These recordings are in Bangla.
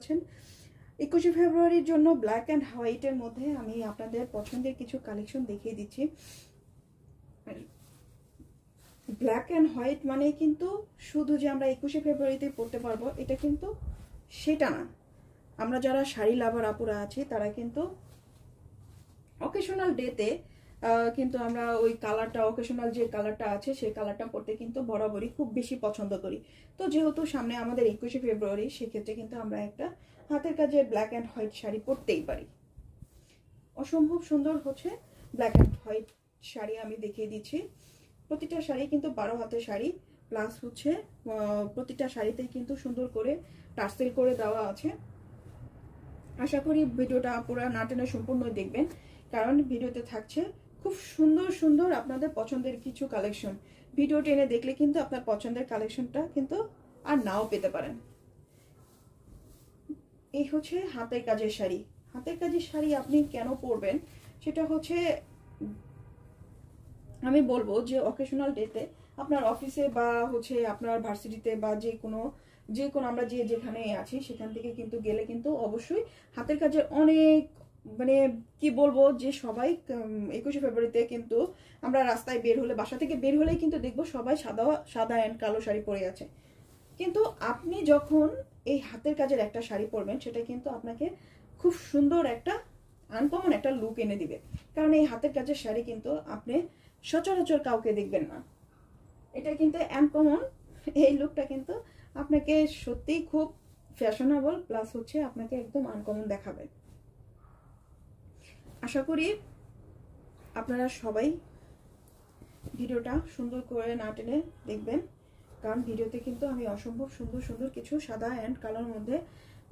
পাচ্ছেন। 21শে ফেব্রুয়ারির জন্য ব্ল্যাক অ্যান্ড হোয়াইটের মধ্যে আমি আপনাদের পছন্দের কিছু কালেকশন দেখিয়ে দিচ্ছি। ব্ল্যাক অ্যান্ড হোয়াইট মানে কিন্তু শুধু যে আমরা 21শে ফেব্রুয়ারিতে পরতে পারবো এটা কিন্তু সেটা না। আমরা যারা শাড়ি লাভার আপুরা আছি তারা কিন্তু অকেশনাল ডেতে কিন্তু আমরা ওই কালারটা, অকেশনাল যে কালারটা আছে সেই কালারটা পরতে কিন্তু বরাবরই খুব বেশি পছন্দ করি। তো যেহেতু সামনে আমাদের 21শে ফেব্রুয়ারি, সেক্ষেত্রে কিন্তু আমরা একটা হাতের কাজের ব্ল্যাক অ্যান্ড হোয়াইট শাড়ি পরতেই পারি। অসম্ভব সুন্দর হচ্ছে ব্ল্যাক অ্যান্ড হোয়াইট শাড়ি আমি দেখিয়ে দিচ্ছি। প্রতিটা শাড়ি কিন্তু 12 হাতের শাড়ি, প্লাস হচ্ছে প্রতিটা শাড়িতে কিন্তু সুন্দর করে টার্সেল করে দেওয়া আছে। আশা করি ভিডিওটা পুরো না টেনে সম্পূর্ণ দেখবেন, কারণ ভিডিওতে থাকছে খুব সুন্দর সুন্দর আপনাদের পছন্দের কিছু কালেকশন। ভিডিও টেনে দেখলে কিন্তু আপনার পছন্দের কালেকশনটা কিন্তু আর নাও পেতে পারেন। এই হচ্ছে হাতের কাজের শাড়ি। হাতের কাজের শাড়ি আপনি কেন পরবেন সেটা হচ্ছে আমি বলবো যে অকেশনাল ডেতে আপনার অফিসে বা হচ্ছে আপনার ভার্সিটিতে বা যে কোনো আমরা যেখানে আছি সেখান থেকে কিন্তু গেলে কিন্তু অবশ্যই হাতের কাজের অনেক মানে কি বলবো যে সবাই 21শে ফেব্রুয়ারিতে কিন্তু আমরা রাস্তায় বের হলে, বাসা থেকে বের হলেই কিন্তু দেখবো সবাই সাদা অ্যান্ড কালো শাড়ি পরে আছে। কিন্তু আপনি যখন এই হাতের কাজের একটা শাড়ি পরবেন সেটা কিন্তু আপনাকে খুব সুন্দর একটা আনকমন একটা লুক এনে দিবে। কারণ এই হাতের কাজের শাড়ি কিন্তু আপনি সচরাচর কাউকে দেখবেন না। এটা কিন্তু আনকমন, এই লুকটা কিন্তু আপনাকে সত্যিই খুব ফ্যাশনেবল, প্লাস হচ্ছে আপনাকে একদম আনকমন দেখাবে। আশা করি আপনারা সবাই ভিডিওটা সুন্দর করে না টেনে দেখবেন, কারণ ভিডিওতে কিন্তু আমি অসম্ভব সুন্দর সুন্দর কিছু সাদা অ্যান্ড কালোর মধ্যে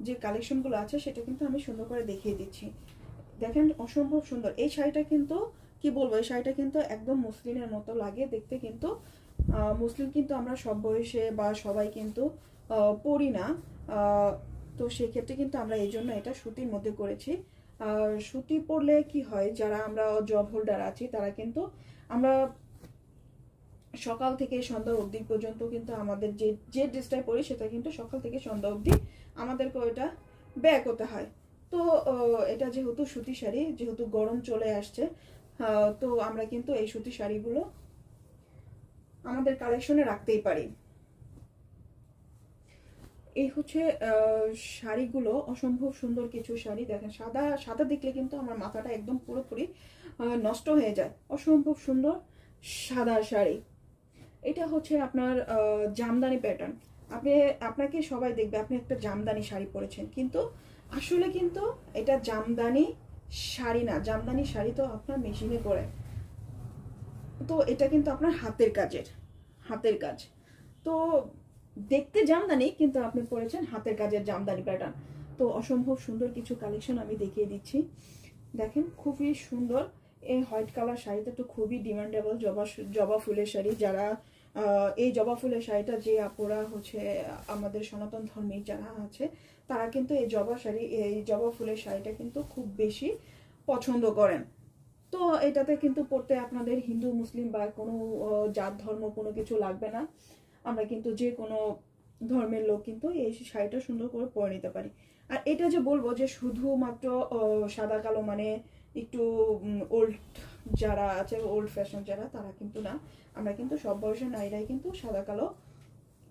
যে কালেকশনগুলো আছে সেটা কিন্তু আমি সুন্দর করে দেখিয়ে দিচ্ছি। দেখেন অসম্ভব সুন্দর এই শাড়িটা, কিন্তু কি বলবো, এই শাড়িটা কিন্তু একদম মুসলিমের মতো লাগে দেখতে। কিন্তু মুসলিম কিন্তু আমরা সব বয়সে বা সবাই কিন্তু পরি না, তো সেক্ষেত্রে কিন্তু আমরা এই জন্য এটা সুতির মধ্যে করেছি। সুতি পরলে কি হয়, যারা আমরা জব হোল্ডার আছি তারা কিন্তু আমরা সকাল থেকে সন্ধ্যা অবধি পর্যন্ত কিন্তু আমাদের যে ড্রেসটাই পরি সেটা কিন্তু সকাল থেকে সন্ধ্যা অবধি আমাদেরকে ওইটা ব্যয় করতে হয়। তো এটা যেহেতু সুতি শাড়ি, যেহেতু গরম চলে আসছে, তো আমরা কিন্তু এই সুতি শাড়িগুলো আমাদের কালেকশনে রাখতেই পারি। এই হচ্ছে শাড়িগুলো, অসম্ভব সুন্দর কিছু শাড়ি। দেখেন সাদা সাদা দেখলে কিন্তু আমার মাথাটা একদম পুরোপুরি নষ্ট হয়ে যায়। অসম্ভব সুন্দর সাদা শাড়ি। এটা হচ্ছে আপনার জামদানি প্যাটার্ন। আপনাকে সবাই দেখবে আপনি একটা জামদানি শাড়ি পরেছেন, কিন্তু আসলে কিন্তু এটা জামদানি শাড়ি না। জামদানি শাড়ি তো আপনার মেশিনে পরে, তো এটা কিন্তু আপনার হাতের কাজ। তো দেখতে জামদানি, কিন্তু আপনি পরেছেন হাতের কাজের জামদানি প্যাটার্ন। তো অসম্ভব সুন্দর কিছু কালেকশন আমি দেখিয়ে দিচ্ছি। দেখেন খুবই সুন্দর এই হোয়াইট কালার শাড়িটা, তো খুবই ডিমান্ডেবল জবা ফুলের শাড়ি। যারা এই জবা ফুলের শাড়িটা, যে আপুরা হচ্ছে আমাদের সনাতন ধর্মী যারা আছে তারা কিন্তু এই জবা ফুলের শাড়িটা কিন্তু খুব বেশি পছন্দ করেন। তো এটাতে কিন্তু পড়তে আপনাদের হিন্দু মুসলিম বা কোনো জাত ধর্ম কোনো কিছু লাগবে না। আমরা কিন্তু যে কোনো ধর্মের লোক কিন্তু এই শাড়িটা সুন্দর করে পরে নিতে পারি। আর এটা যে বলবো যে শুধুমাত্র সাদা কালো মানে একটু ওল্ড যারা আছে, ওল্ড ফ্যাশন যারা, তারা কিন্তু না। আমরা কিন্তু সব বয়সের নারীরাই কিন্তু সাদা কালো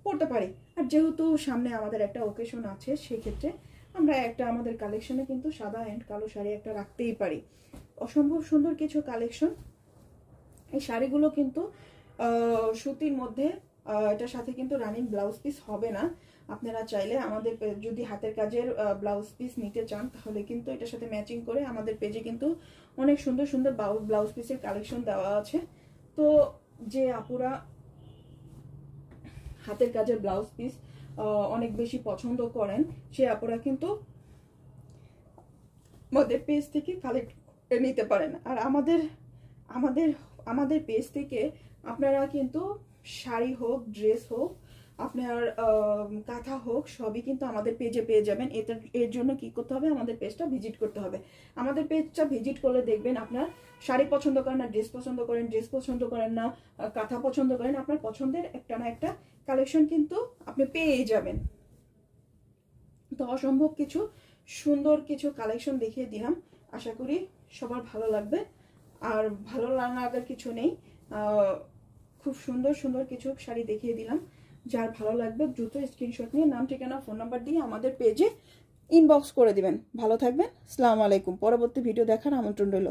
পরতে পারি। আর যেহেতু সামনে আমাদের একটা ওকেশন আছে, সেক্ষেত্রে আমরা একটা আমাদের কালেকশনে কিন্তু সাদা অ্যান্ড কালো শাড়ি একটা রাখতেই পারি। অসম্ভব সুন্দর কিছু কালেকশন। এই শাড়িগুলো কিন্তু সুতির মধ্যে, এটার সাথে কিন্তু রানিং ব্লাউজ পিস হবে না। আপনারা চাইলে আমাদের যদি হাতের কাজের ব্লাউজ পিস নিতে চান তাহলে কিন্তু এটার সাথে ম্যাচিং করে আমাদের পেজে কিন্তু অনেক সুন্দর সুন্দর ব্লাউজ পিসের কালেকশন দেওয়া আছে। তো যে আপুরা হাতের কাজের ব্লাউজ পিস অনেক বেশি পছন্দ করেন, সে আপুরা কিন্তু আমাদের পেজ থেকে কালেক্ট নিতে পারেন। আর আমাদের পেজ থেকে আপনারা কিন্তু শাড়ি হোক, ড্রেস হোক, আপনার কাঁথা হোক, সবই কিন্তু আমাদের পেজে পেয়ে যাবেন। এর জন্য কি করতে হবে, আমাদের পেজটা ভিজিট করতে হবে। আমাদের পেজটা ভিজিট করলে দেখবেন আপনার শাড়ি পছন্দ করেন না ড্রেস পছন্দ করেন, ড্রেস পছন্দ করেন না কাঁথা পছন্দ করেন, আপনার পছন্দের একটা না একটা কালেকশন কিন্তু আপনি পেয়ে যাবেন। তো অসম্ভব কিছু সুন্দর কিছু কালেকশন দেখিয়ে দিলাম, আশা করি সবার ভালো লাগবে। আর ভালো লাগার কিছু নেই, খুব সুন্দর সুন্দর কিছু শাড়ি দেখিয়ে দিলাম। যার ভালো লাগবে দ্রুত স্ক্রিনশট নিয়ে নাম, ঠিকানা, ফোন নাম্বার দিয়ে আমাদের পেজে ইনবক্স করে দিবেন। ভালো থাকবেন, আসসালামু আলাইকুম। পরবর্তী ভিডিও দেখার আমন্ত্রণ রইল।